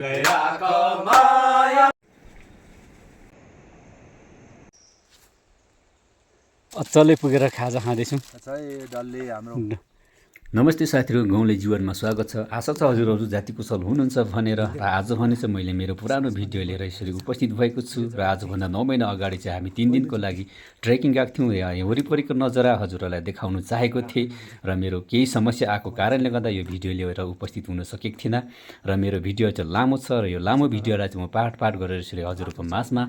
अचलै पुगेर खाजा खाँदैछौँ। डल्ले हाम्रो नमस्ते साथीहरू, गाउँले जीवनमा स्वागत छ। आशा छ हजुरहरू जाति कुशल हुनुहुन्छ भनेर। र आज भने चाहिँ मैले मेरो पुरानो भिडियो लिएर यसरी उपस्थित भएको छु। र आजभन्दा 9 महिना अगाडि चाहिँ हामी 3 दिनको लागि ट्रेकिङ गएको थियौँ। यहाँ वरिपरिको नजारा हजुरहरूलाई देखाउन चाहेको थिएँ। र मेरो केही समस्या आएको कारणले गर्दा यो भिडियो लिएर उपस्थित हुन सकेको थिइनँ। र मेरो भिडियो चाहिँ लामो छ र यो लामो भिडियोलाई चाहिँ म पार्ट पार्ट गरेर यसरी हजुरहरूको माझमा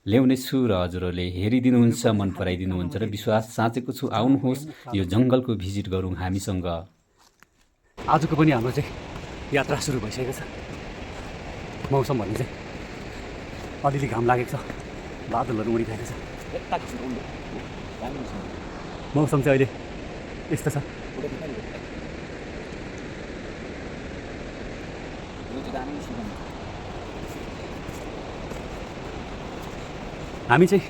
ल्याउने छु र हजुरहरूले हेरिदिनुहुन्छ, मन पराइदिनुहुन्छ र विश्वास साँचेको छु। आउनुहोस् यो जङ्गलको भिजिट गरौँ हामीसँग। आजको पनि हाम्रो चाहिँ यात्रा सुरु भइसकेको छ। मौसम भन्ने चाहिँ अलिअलि घाम लागेको छ, बादलहरू उडिरहेको छ। मौसम चाहिँ अहिले यस्तो छ। हामी चाहिँ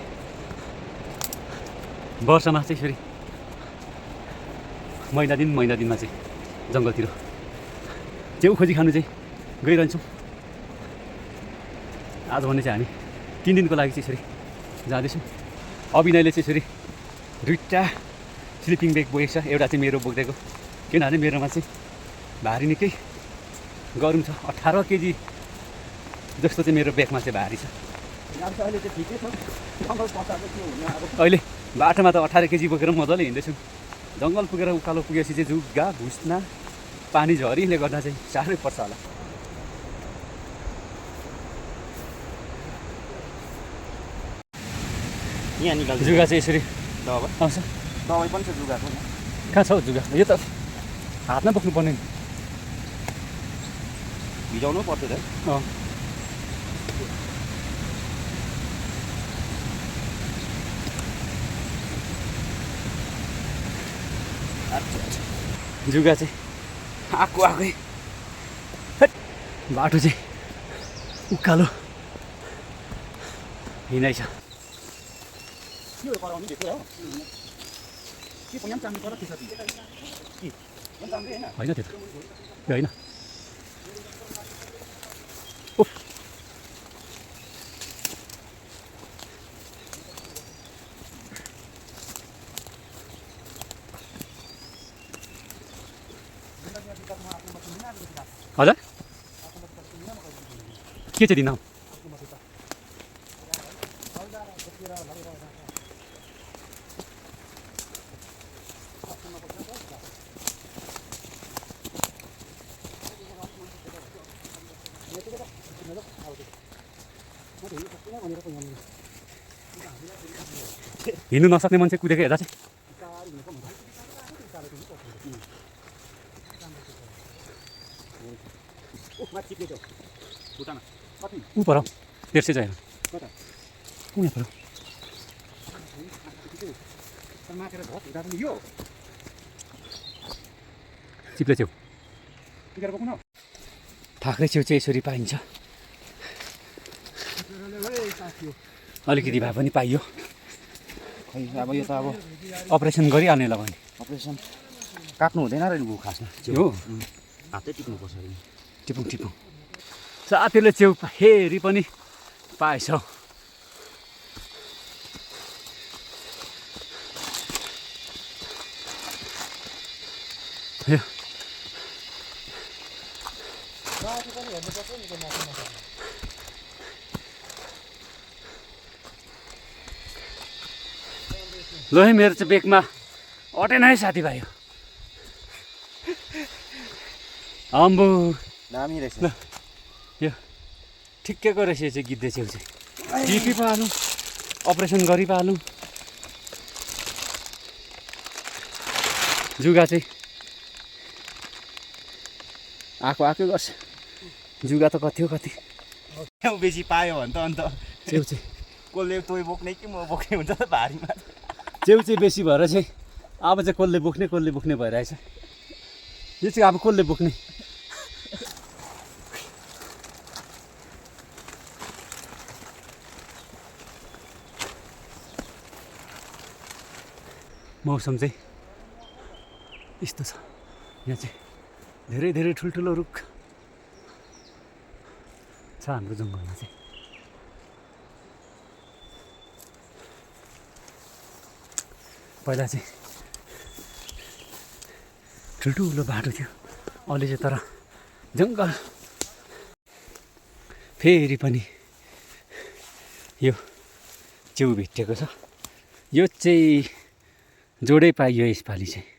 वर्षमा चाहिँ फेरि महिना दिनमा चाहिँ जङ्गलतिर च्याउ खोजी खानु चाहिँ गइरहन्छौँ। आज भने चाहिँ हामी 3 दिनको लागि चाहिँ यसरी जाँदैछौँ। अभिनयले चाहिँ यसरी 2टा स्लिपिङ ब्याग बोकेको छ। एउटा चाहिँ मेरो बोकिदिएको, किनभने मेरोमा चाहिँ भारी निकै गरौँ छ। 18 केजी जस्तो चाहिँ मेरो ब्यागमा चाहिँ भारी छ। अहिले बाटोमा त 18 केजी बोकेर मजाले हिँड्दैछु। जङ्गल पुगेर उकालो पुगेपछि चाहिँ जुगा भुस्ना पानी झरीले गर्दा चाहिँ साह्रै पर्छ होला। यहाँ निकाल्छ जुगा चाहिँ यसरी आउँछ। दबाई पनि छ जुगाको। कहाँ छ हौ जुगा? यो त हातमा बोक्नुपर्ने। भिजाउनु पर्छ त। जुगा चाहिँ आएकै बाटो चाहिँ उकालो हिँडाइ छ। होइन त्यो त त्यो होइन। हजुर के चाहिँ दिनु? हिँड्नु नसक्ने मान्छे कुदेको हेर्दा चाहिँ ऊ पर तेर्से चाहिँ यहाँ पर चिप्ले च्याउ थाक्रे च्याउ चाहिँ यसरी पाइन्छ। अलिकति भए पनि पाइयो। खै अब यो त अब अपरेसन गरिहाल्नेलाई भने अपरेसन काट्नु हुँदैन रहेछ गु खासमा। हो हातै टिप्नुपर्छ। टिपौँ साथीहरूले च्याउ फेरि पनि पाएछ। ल है मेरो चाहिँ बेगमा अटेन है साथीभाइ। अम्बो दामी रहेछ। ल यो ठिक्कैको रहेछ चाहिँ गिद्धे च्याउ चाहिँ। टिपी पालौँ, अपरेसन गरिपालौँ। जुगा चाहिँ आएकै गर्छ। जुगा त कति हो कति बेसी पायो भने त अन्त च्याउ चाहिँ कसले तोइ बोक्ने कि म बोक्ने हुन्छ त भारीमा। च्याउ चाहिँ बेसी भएर चाहिँ अब चाहिँ कसले बोक्ने भइरहेछ। यो चाहिँ अब कसले बोक्ने? मौसम चाहिँ यस्तो छ। यहाँ चाहिँ धेरै धेरै ठुल्ठुलो रुख छ हाम्रो जङ्गलमा चाहिँ। पहिला चाहिँ ठुल्ठुलो बाटो थियो, अहिले चाहिँ तर जङ्गल। फेरि पनि यो च्याउ भेटिएको छ। यो चाहिँ जोडै पाइयो यसपालि चाहिँ।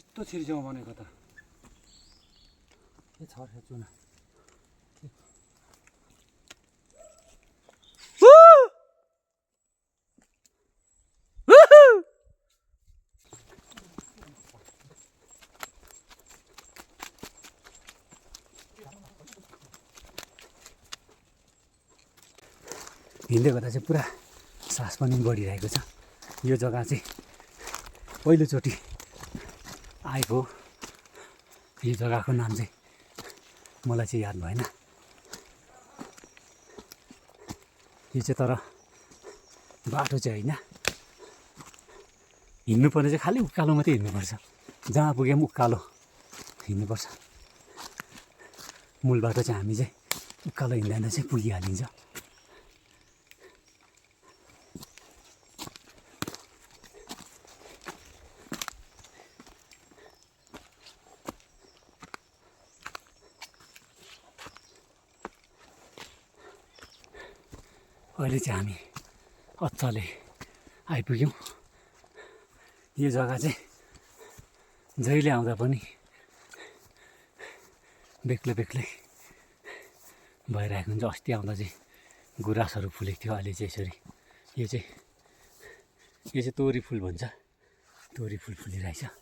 यस्तो छिर्छौँ भनेको त के छ चुना। हिँड्दै गर्दा चाहिँ पुरा सास पनि बढिरहेको छ। यो जग्गा चाहिँ पहिलोचोटि आएको हो। यो जग्गाको नाम चाहिँ मलाई चाहिँ याद भएन। यो चाहिँ तर बाटो चाहिँ होइन, हिँड्नुपर्ने चाहिँ खालि उकालो मात्रै हिँड्नुपर्छ। जहाँ पुगे पनि उकालो हिँड्नुपर्छ। मूल बाटो चाहिँ हामी चाहिँ उकालो हिँड्दा चाहिँ पुगिहालिन्छ। अहिले चाहिँ हामी अत्तले आइपुग्यौँ। यो जग्गा चाहिँ जहिले आउँदा पनि बेग्लै बेग्लै भइरहेको हुन्छ। अस्ति आउँदा चाहिँ गुराँसहरू फुलेको थियो, अहिले चाहिँ यसरी यो चाहिँ तोरी फुल भन्छ। तोरी फुल फुलिरहेछ।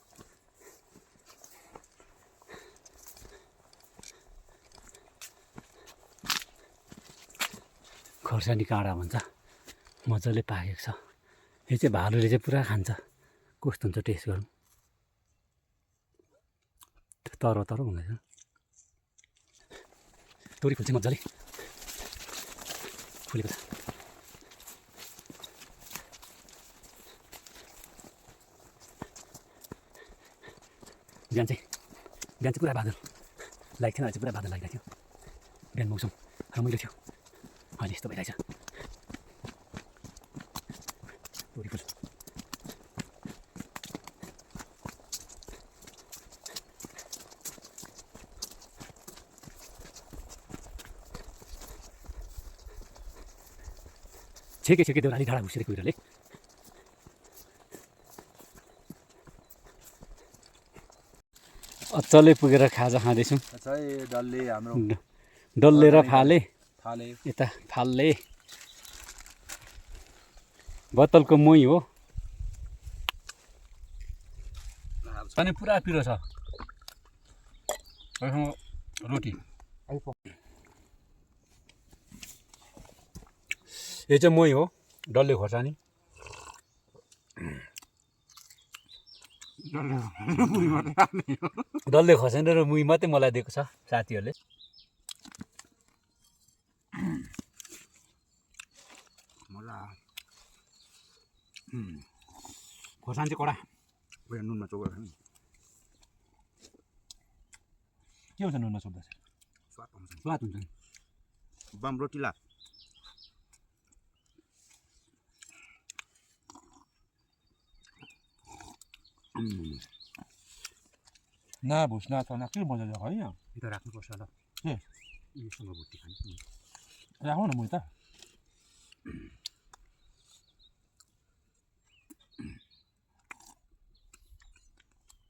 खोर्सानी काँडा भन्छ, मजाले पाकेको छ। यो चाहिँ भालुले चाहिँ पुरा खान्छ। कस्तो हुन्छ टेस्ट गरौँ। तर तर हुँदैछ। तोरी फुल चाहिँ मजाले फुलेको छ। बिहान चाहिँ पुरा बादल लागेको थिएन, अहिले चाहिँ पुरा बादल लागिरहेको थियो। बिहान मौसम रमाइलो थियो, अहिले यस्तो भइरहेछ। तोरी फुल छेके देउराली डाँडा घुसेर कुहिरोले अचलै पुगेर खाजा खाँदैछौँ। डल्ले र फाले यता फाल्ले बोतलको मोही हो। अनि पुरा पिरो छ। रोटी यो चाहिँ मोही हो, डल्ले खोर्सानी। डल्ले खोर्सानी र मुही मात्रै मलाई दिएको छ साथीहरूले। खोर्सानी चाहिँ कडा, नुनमा चोकेर खानु के हुन्छ नुनमा चोक्दा चाहिँ स्वाद हुन्छ नि। बम रोटी ला ना भुस ना छ ना के मजा है। यो त राख्नुपर्छ ल। ए योसँग भुटी खानु राखौँ न मुही त।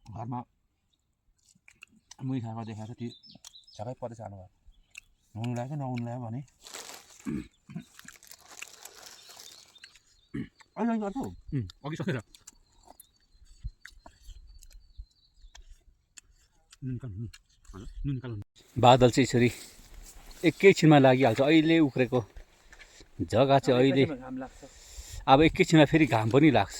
घरमा मुही खाएको देखाएको त्यो सबै परेछ हाल्नु भयो। नुन लाग्यो नहुनु लाग्यो भने अहिले गर्छु अघि सकेर बादल चाहिँ यसरी एकैछिनमा लागिहाल्छ। अहिले उक्रेको जग्गा चाहिँ अहिले अब एकैछिनमा फेरि घाम पनि लाग्छ।